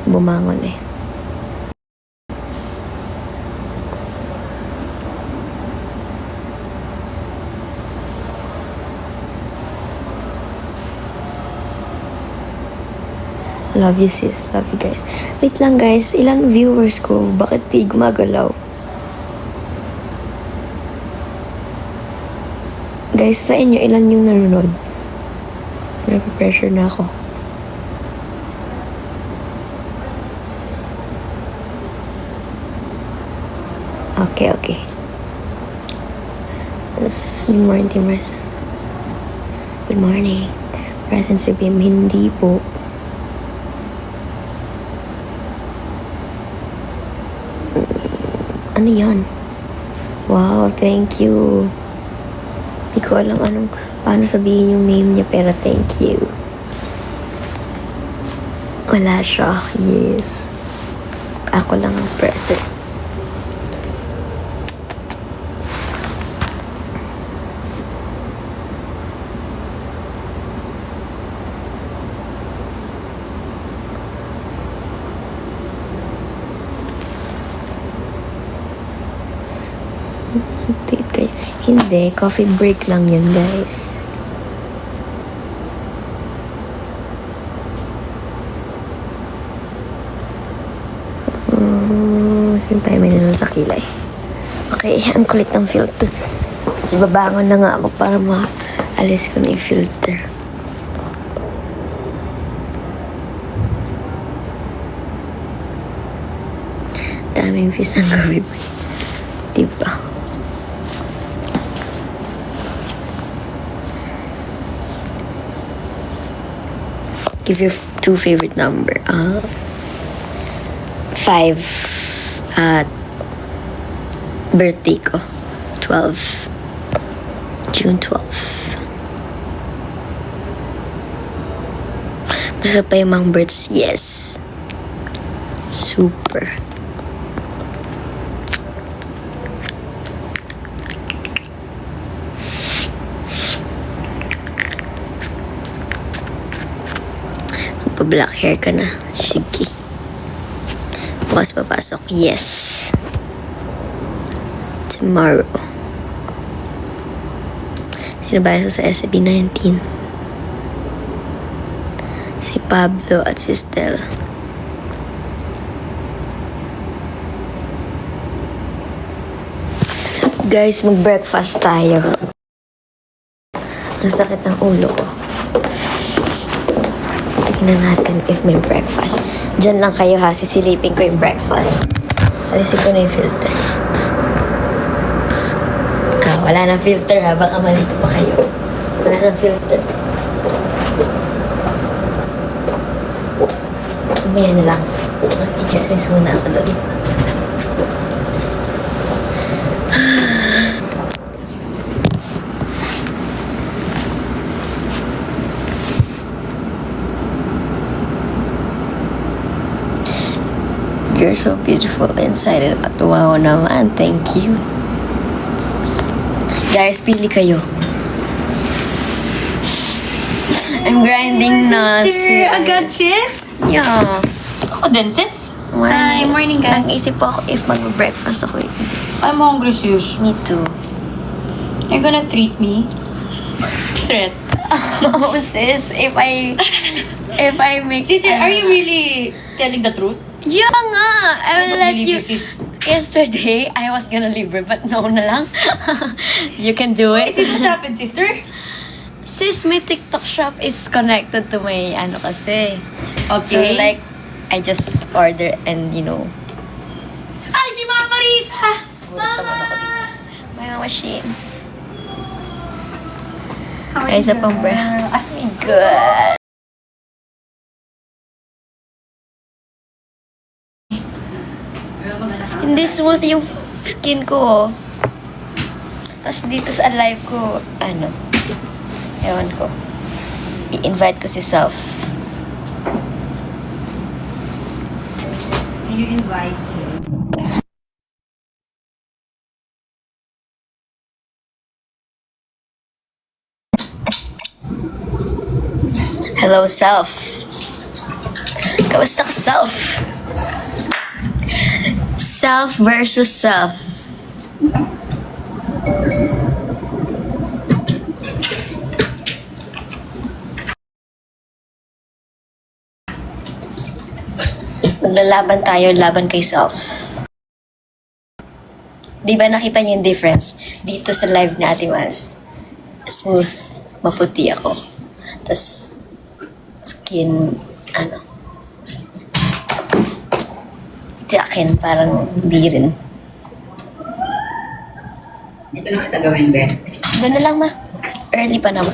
bumangon eh. Love you sis, love you guys. Wait lang guys, ilan viewers ko? Bakit di gumagalaw? Guys, sa inyo, ilan yung nanonood? Nape-pressure na ako. Okay. Good morning, Team Reza. Good morning. Present si Bim, hindi po. Ano yan? Wow, thank you. Hindi ko alam paano sabihin yung name niya, pero thank you. Wala siya. Yes. Ako lang ang present. Update kayo. Hindi, coffee break lang yun, guys. Saan tayo may nanon sa kilay? Okay, ang kulit ng filter. Babangon na nga ako para maalis ko na yung filter. Daming views ang coffee break. Diba? Give your two favorite number. 5 at birthday ko. 12. June 12. Masarap pa yung mga birds. Yes. Super. Black hair ka na. Sige. Bukas papasok. Yes. Tomorrow. Sino ba sa SB19? Si Pablo at si Stella. Guys, mag-breakfast tayo. Ang sakit ng ulo ko. Tingnan natin if may breakfast. Diyan lang kayo ha, sisilipin ko yung breakfast. Alisin ko na yung filter. Wala nang filter ha, baka malito pa kayo. Wala nang filter. Umaya na lang. Makikismis muna ako doon. You're so beautiful inside and out. Wow naman. Thank you. Guys, pili kayo. I'm grinding na. Agad, sis? Yeah. Ako din, sis? Hi, morning, guys. Nag-isip po ako if mag-breakfast ako. I'm hungry, sis. Me too. You're gonna treat me? Threat. Oh, sis, if I make... Sis, are you really telling the truth? Yeah nga! I will let believe you... sis. Yesterday, I was gonna leave her, but no na lang. You can do it. Sis, what happened, sister? Sis, my TikTok shop is connected to my kasi. So, Okay. like, I just order and, Ay, si Mama Marisa! Mama! May machine. How are Ay, isa you, pang girl? Oh my God. Hindi smooth yung skin ko. Tapos dito sa live ko, ewan ko. I-invite ko si Self. You invite him. Hello, Self. Kamusta ka, self? Self versus self. Maglalaban tayo, laban kay self. Di ba nakita niyo yung difference? Dito sa live ni Ate Mals, smooth, maputi ako. Tapos, skin, akin, parang hindi rin. Dito na kita gawin, Ben. Doon na lang, ma. Early pa naman.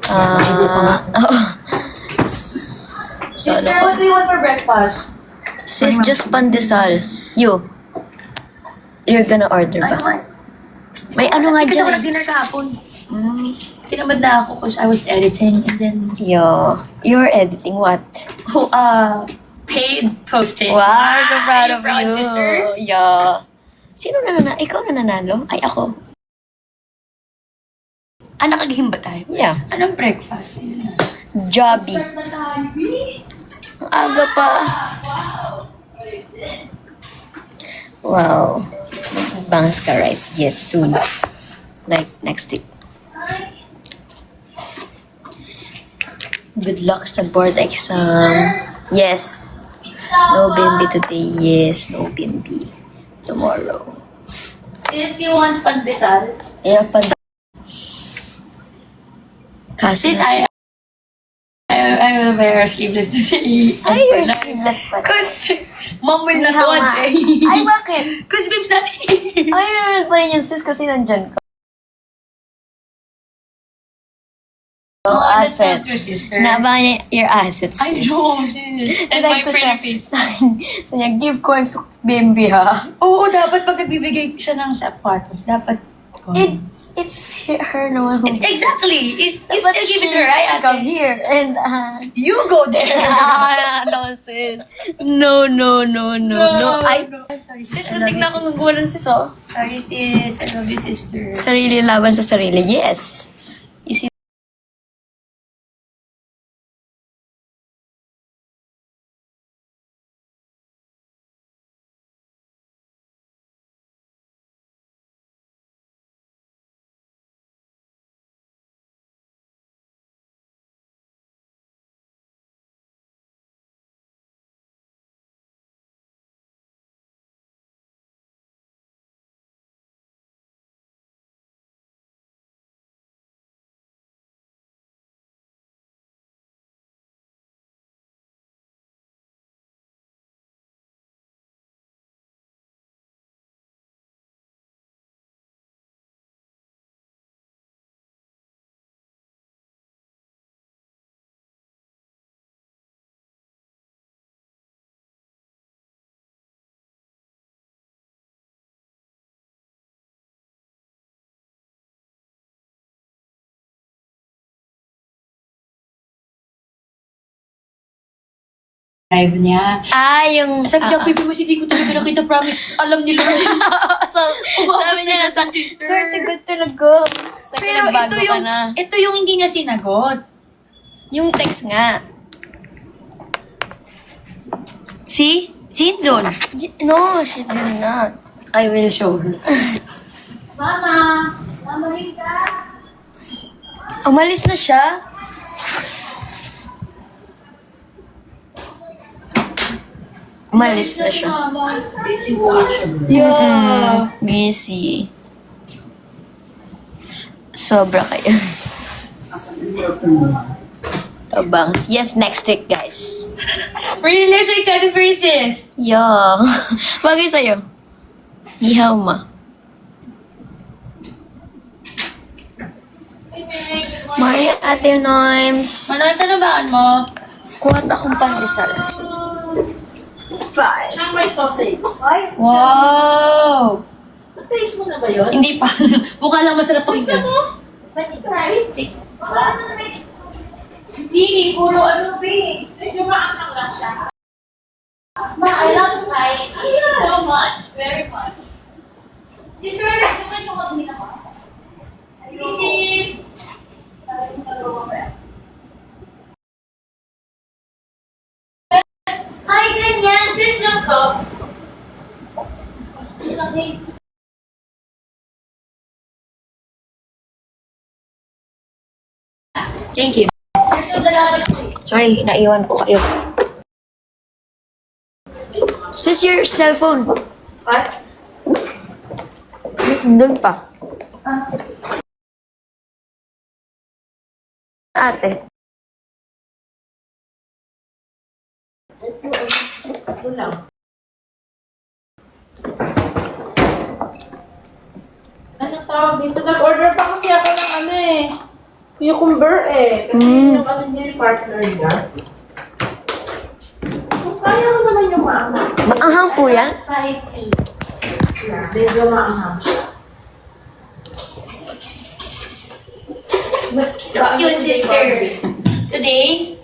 Oo. Solo Sister, ko. what do you want for breakfast? Sis, just pandesal. You're gonna order ba? May ano nga Kasi dyan? ako nag-dinner kahapon. Tinamad na ako because I was editing and then... You're editing what? Paid posting. Wow, so proud Are of proud, you. sister? Yeah. Sino nananalo? Ikaw nananalo? Ay, ako. Nakagihim ba tayo? Yeah. Anong breakfast? Yun na. Jobby. Ang aga pa. Wow. Bangs ka rice. Yes, soon. Like, next week. Good luck sa board exam. Yes. No bimbi today. Yes, no bimbi. Tomorrow. Sis, you want pandesal? Ayan pa. Kasi Sis, I will wear sleeveless today. Ay, you're sleeveless pa. Because, mamul na to, Jay. Ay, bakit? Because babes natin here. Ay, naman pa rin yung sis kasi nandyan ka. Oh, that's asset. not true, sister. Naabangan niya your assets, I sis. know, sis. And my pretty face. So niya, give ko ang bimbi, ha? Oo, dapat pag nagbibigay siya ng sapatos, dapat It's her naman who... Exactly! You But still give it to her, right? she come here, and... You go there! no, sis. No. Ay, Sorry, sis, I muntik love na you, akong gugulan, sis, oh. Sorry, sis. I love you, sister. Sarili laban sa sarili. Yes. You see? Live niya. Yung... Sabi niya, baby mo, hindi ko talaga nakita, promise. Alam ni Lord. so, sabi niya, swerte good talaga. Sabi Pero nagbago ka na. ito yung hindi niya sinagot. Yung text nga. See? Sinzon. No, she did not. I will show her. Mama! Mama, Rita! Umalis na siya? Umalis na siya. Busy woman siya. Yeah. Busy. Sobra kayo. Tabangs. Yes, next week, guys. Really, I'm so excited for you, sis. Yeah. Bagay sa'yo. Ihaw ma. Mari, Ate Noims. Ano, saan baan mo? Kuhat akong pandesal. 5. Tsaka may sausage. Wow! Taste mo na ba yun? Hindi pa. Mukha lang masarap pakinggan. Right? Hindi, puro ano, babe. Medyo maasang lang siya. Ma, I love spice so much. Very much. Sister, sumayin mo mag-hina ka. This is... Sabi mo talaga ba? to. Okay. Thank you. Here's the other plate. Sorry, naiwan ko kayo. Sis, your cellphone. What? Doon pa. Ate. Ito lang. Anong tawag dito? Nag-order pa kasi ako ng ano eh. Cucumber eh. Kasi yung ano niya, yung partner niya. Kung kaya ko naman yung maanghang. Maanghang po yan? Spicy. Yeah, medyo maanghang siya. So cute, sister. Today,